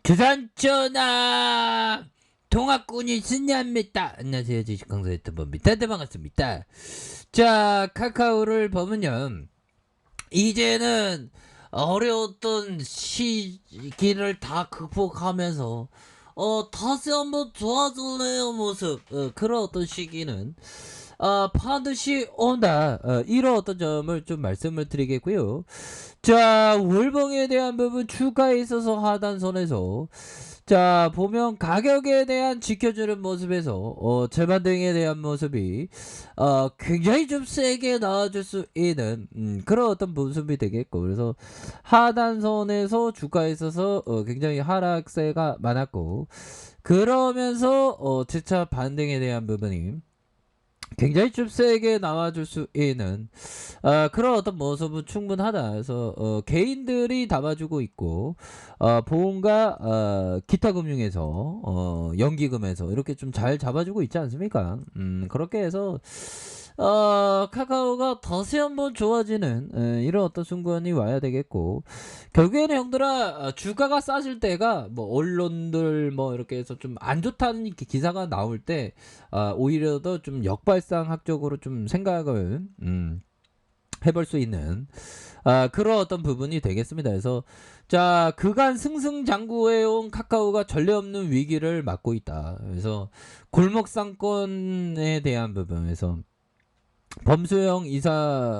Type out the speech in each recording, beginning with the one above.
주산전화 통화꾼이 승리합니다. 안녕하세요, 주식강사 유튜버입니다. 네, 반갑습니다. 자, 카카오를 보면요, 이제는 어려웠던 시기를 다 극복하면서 다시 한번 좋아질래요 모습, 그런 어떤 시기는 반드시 온다, 이런 어떤 점을 좀 말씀을 드리겠고요. 자, 월봉에 대한 부분, 주가에 있어서 하단선에서 자 보면 가격에 대한 지켜주는 모습에서 재반등에 대한 모습이 굉장히 좀 세게 나와줄 수 있는 그런 어떤 모습이 되겠고, 그래서 하단선에서 주가에 있어서 굉장히 하락세가 많았고, 그러면서 재차 반등에 대한 부분이 굉장히 좀 세게 나와줄 수 있는 그런 어떤 모습은 충분하다. 그래서 개인들이 담아주고 있고, 보험과 기타 금융에서, 연기금에서 이렇게 좀 잘 잡아주고 있지 않습니까? 그렇게 해서 카카오가 다시 한번 좋아지는 이런 어떤 순간이 와야 되겠고, 결국에는 형들아, 주가가 싸질 때가 뭐 언론들 뭐 이렇게 해서 좀 안 좋다는 기사가 나올 때 오히려 더 좀 역발상학적으로 좀 생각을 해볼 수 있는 그런 어떤 부분이 되겠습니다. 그래서 자, 그간 승승장구해온 카카오가 전례 없는 위기를 맞고 있다. 그래서 골목상권에 대한 부분에서 범소영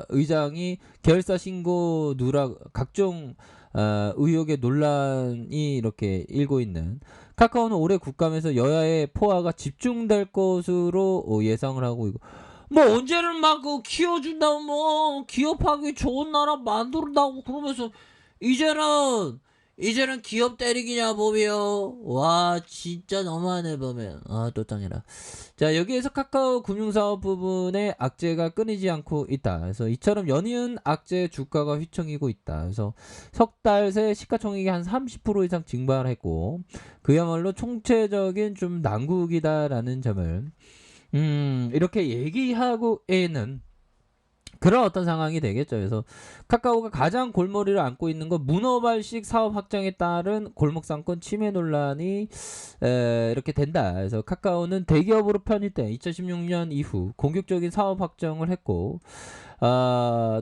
의장이 계열사 신고 누락 각종 의혹의 논란이 이렇게 일고 있는 카카오는 올해 국감에서 여야의 포화가 집중될 것으로 예상을 하고 있고, 뭐 언제는 막 키워준다고, 뭐 기업하기 좋은 나라 만들었다고 그러면서 이제는 기업 때리기냐 보며. 와, 진짜 너무하네 보면. 또 짱이라. 자, 여기에서 카카오 금융사업 부분에 악재가 끊이지 않고 있다. 그래서 이처럼 연이은 악재 주가가 휘청이고 있다. 그래서 석 달 새 시가총액이 한 30% 이상 증발했고, 그야말로 총체적인 좀 난국이다라는 점을 이렇게 얘기하고 있는 그런 어떤 상황이 되겠죠. 그래서 카카오가 가장 골머리를 안고 있는 건 문어발식 사업 확장에 따른 골목상권 침해 논란이 이렇게 된다. 그래서 카카오는 대기업으로 편입돼 2016년 이후 공격적인 사업 확장을 했고,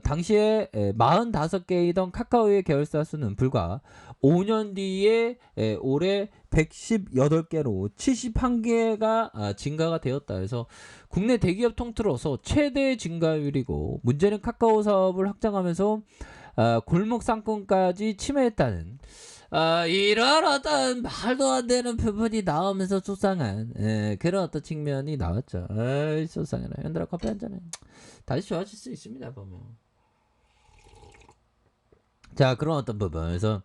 당시에 45개이던 카카오의 계열사 수는 불과 5년 뒤에 올해 118개로 71개가 증가가 되었다. 그래서 국내 대기업 통틀어서 최대 증가율이고, 문제는 카카오 사업을 확장하면서 골목 상권까지 침해했다는 이런 어떤 말도 안 되는 부분이 나오면서 속상한 그런 어떤 측면이 나왔죠. 에이, 속상해라. 현들아, 커피 한잔해. 다시 좋아질 수 있습니다 보면. 자, 그런 어떤 부분에서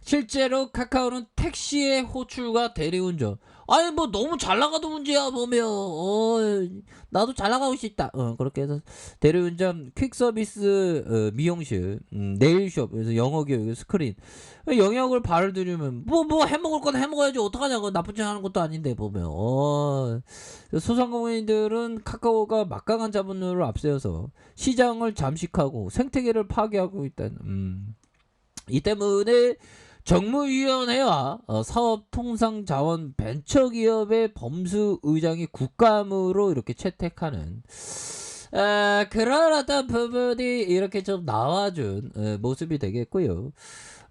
실제로 카카오는 택시의 호출과 대리운전, 아니 뭐 너무 잘 나가도 문제야 보면. 나도 잘 나가고 싶다. 그렇게 해서 대리운전, 퀵서비스, 미용실, 네일숍, 그래서 영어교육, 스크린 영역을 발을 들이면 뭐 해먹을 건 해먹어야지, 어떡하냐고. 나쁜 짓 하는 것도 아닌데 보면. 소상공인들은 카카오가 막강한 자본력을 앞세워서 시장을 잠식하고 생태계를 파괴하고 있다는 이 때문에 정무위원회와 사업통상자원 벤처기업의 범수 의장이 국감으로 이렇게 채택하는 그런 어떤 부분이 이렇게 좀 나와준 모습이 되겠고요.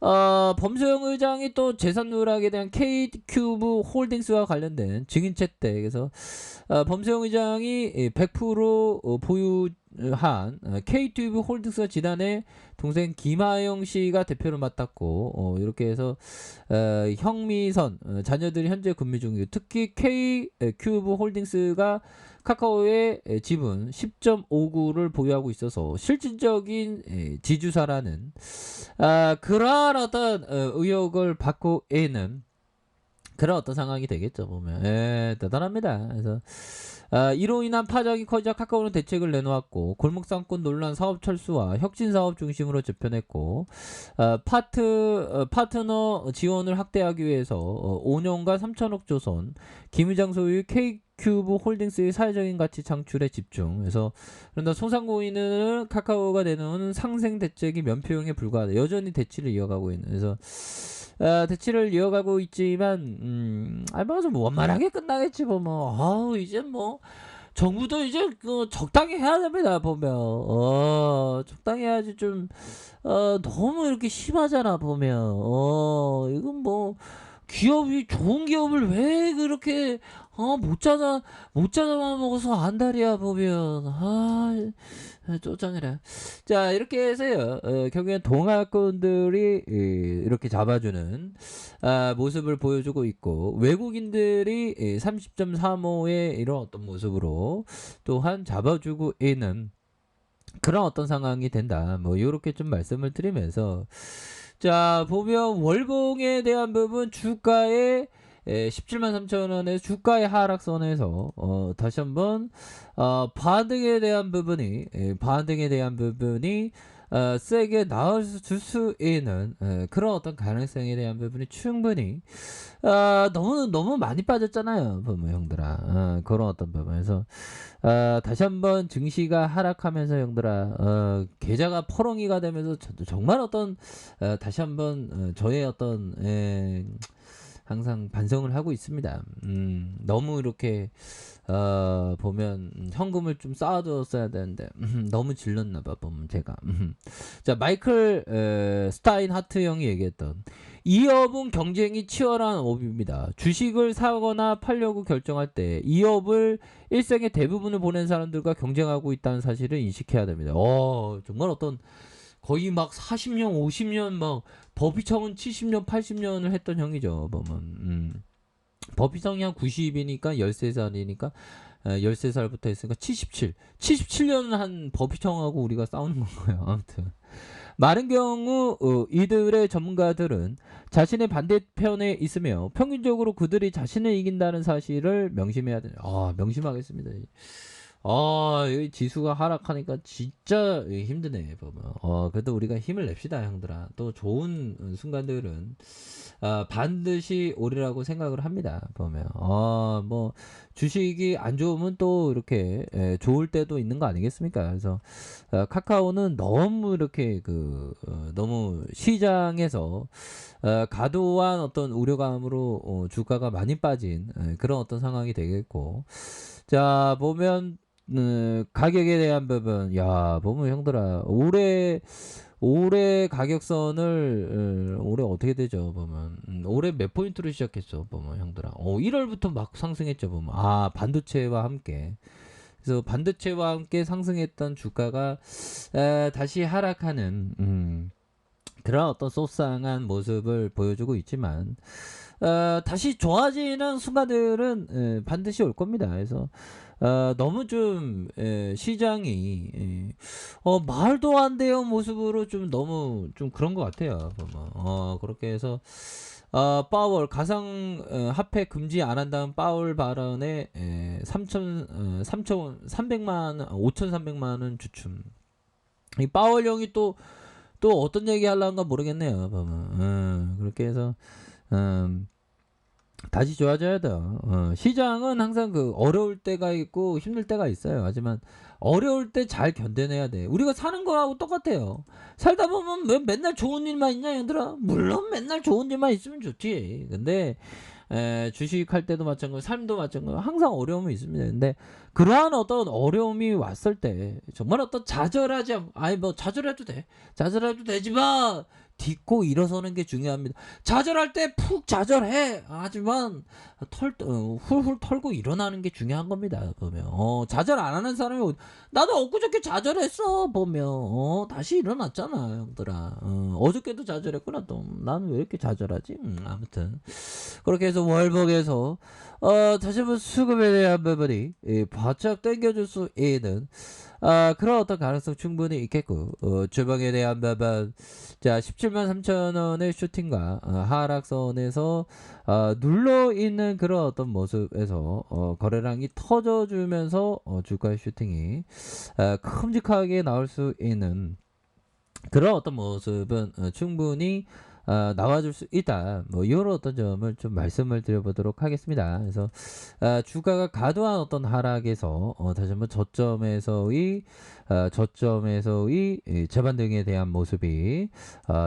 범수영 의장이 또 재산 누락에 대한 K큐브 홀딩스와 관련된 증인 채택, 그래서 범수영 의장이 100% 보유한 K튜브 홀딩스가 지난해 동생 김하영 씨가 대표를 맡았고, 이렇게 해서 형미선 자녀들이 현재 근무 중이고, 특히 K큐브 홀딩스가 카카오의 지분 10.59를 보유하고 있어서 실질적인 지주사라는 그런 어떤 의혹을 받고 있는 그런 어떤 상황이 되겠죠 보면. 대단합니다. 그래서 이로 인한 파장이 커지자 카카오는 대책을 내놓았고, 골목상권 논란 사업 철수와 혁신 사업 중심으로 재편했고, 파트너 지원을 확대하기 위해서 5년간 3천억 조선 김의장 소유 K큐브 홀딩스의 사회적인 가치 창출에 집중. 그래서 그런데 소상공인은 카카오가 내놓은 상생 대책이 면피용에 불과하다. 여전히 대치를 이어가고 있는. 그래서 대치를 이어가고 있지만 뭐 원만하게 끝나겠지 보면. 이제 뭐 정부도 이제 적당히 해야 됩니다 보면. 적당히 해야지. 좀 너무 이렇게 심하잖아 보면. 이건 뭐 기업이 좋은 기업을 왜 그렇게 못 찾아 먹어서 안달이야 보면. 쪼짱이라. 자, 이렇게 해서요. 결국엔 동아권들이 이렇게 잡아주는 모습을 보여주고 있고, 외국인들이 30.35의 이런 어떤 모습으로 또한 잡아주고 있는 그런 어떤 상황이 된다. 뭐 요렇게 좀 말씀을 드리면서, 자, 보면 월봉에 대한 부분 주가의 17만 3천 원의 주가의 하락선에서 다시 한번 반등에 대한 부분이 세게 나와줄 수 있는 그런 어떤 가능성에 대한 부분이 충분히 너무 많이 빠졌잖아요 보면 형들아. 그런 어떤 부분에서 다시 한번 증시가 하락하면서 형들아, 계좌가 퍼렁이가 되면서 정말 어떤 다시 한번 저의 어떤 항상 반성을 하고 있습니다. 너무 이렇게 보면 현금을 좀 쌓아두었어야 되는데 너무 질렀나봐 보면 제가. 자, 마이클 스타인하트 형이 얘기했던 이 업은 경쟁이 치열한 업입니다. 주식을 사거나 팔려고 결정할 때 이 업을 일생의 대부분을 보낸 사람들과 경쟁하고 있다는 사실을 인식해야 됩니다. 정말 어떤 거의 막 40년 50년 막 버피청은 70년 80년을 했던 형이죠 보면. 버피청이 한 90이니까 13살이니까 13살부터 했으니까 77년은 한 버피청하고 우리가 싸우는 거예요. 아무튼 많은 경우 이들의 전문가들은 자신의 반대편에 있으며 평균적으로 그들이 자신을 이긴다는 사실을 명심해야 돼요. 명심하겠습니다. 이 지수가 하락하니까 진짜 힘드네 보면. 그래도 우리가 힘을 냅시다 형들아. 또 좋은 순간들은 반드시 오리라고 생각을 합니다 보면. 뭐 주식이 안 좋으면 또 이렇게 좋을 때도 있는 거 아니겠습니까? 그래서 카카오는 너무 이렇게 너무 시장에서 과도한 어떤 우려감으로 주가가 많이 빠진 그런 어떤 상황이 되겠고, 자 보면 가격에 대한 부분, 보면 형들아 올해 가격선을 올해 어떻게 되죠 보면. 올해 몇 포인트로 시작했어 보면 형들아. 1월부터 막 상승했죠 보면. 반도체와 함께. 그래서 반도체와 함께 상승했던 주가가 다시 하락하는 그런 어떤 소쌍한 모습을 보여주고 있지만, 다시 좋아지는 순간들은 반드시 올 겁니다. 그래서 너무 좀 시장이 말도 안 돼요 모습으로 좀 너무 좀 그런 것 같아요 보면. 그렇게 해서 파월 가상 화폐 금지 안 한다는 파월 발언에 5,300만 원 주춤. 이 파월 형이 또 어떤 얘기 하려는가 모르겠네요 보면. 그렇게 해서 다시 좋아져야 돼요. 시장은 항상 어려울 때가 있고 힘들 때가 있어요. 하지만 어려울 때 잘 견뎌내야 돼. 우리가 사는 거하고 똑같아요. 살다 보면 왜 맨날 좋은 일만 있냐 얘들아. 물론 맨날 좋은 일만 있으면 좋지. 근데 주식할 때도 마찬가지고 삶도 마찬가지고 항상 어려움이 있습니다. 근데 그러한 어떤 어려움이 왔을 때 정말 어떤 좌절하지 않고, 뭐 좌절해도 되지만 딛고 일어서는 게 중요합니다. 좌절할 때 푹 좌절해. 하지만 훌훌 털고 일어나는 게 중요한 겁니다 보면. 좌절 안 하는 사람이 나도 엊그저께 좌절했어 보면. 다시 일어났잖아 형들아. 어저께도 좌절했구나. 또 나는 왜 이렇게 좌절하지? 아무튼 그렇게 해서 월복에서 다시 한번 수급에 대한 부분이 바짝 당겨줄 수 있는 그런 어떤 가능성 충분히 있겠고, 주방에 대한 부분, 자 17만 3천 원의 슈팅과 하락선에서 눌러있는 그런 어떤 모습에서 거래량이 터져주면서 주가의 슈팅이 큼직하게 나올 수 있는 그런 어떤 모습은 충분히 나와줄 수 있다. 뭐 이런 어떤 점을 좀 말씀을 드려보도록 하겠습니다. 그래서 주가가 과도한 어떤 하락에서 다시 한번 저점에서의 재반 등에 대한 모습이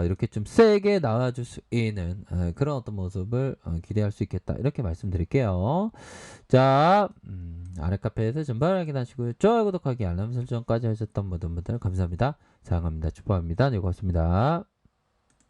이렇게 좀 세게 나와줄 수 있는 그런 어떤 모습을 기대할 수 있겠다. 이렇게 말씀드릴게요. 자, 아래 카페에서 전발 확인하시고요. 좋아요, 구독하기, 알람 설정까지 하셨던 모든 분들 감사합니다. 사랑합니다. 축복합니다. 네, 고맙습니다.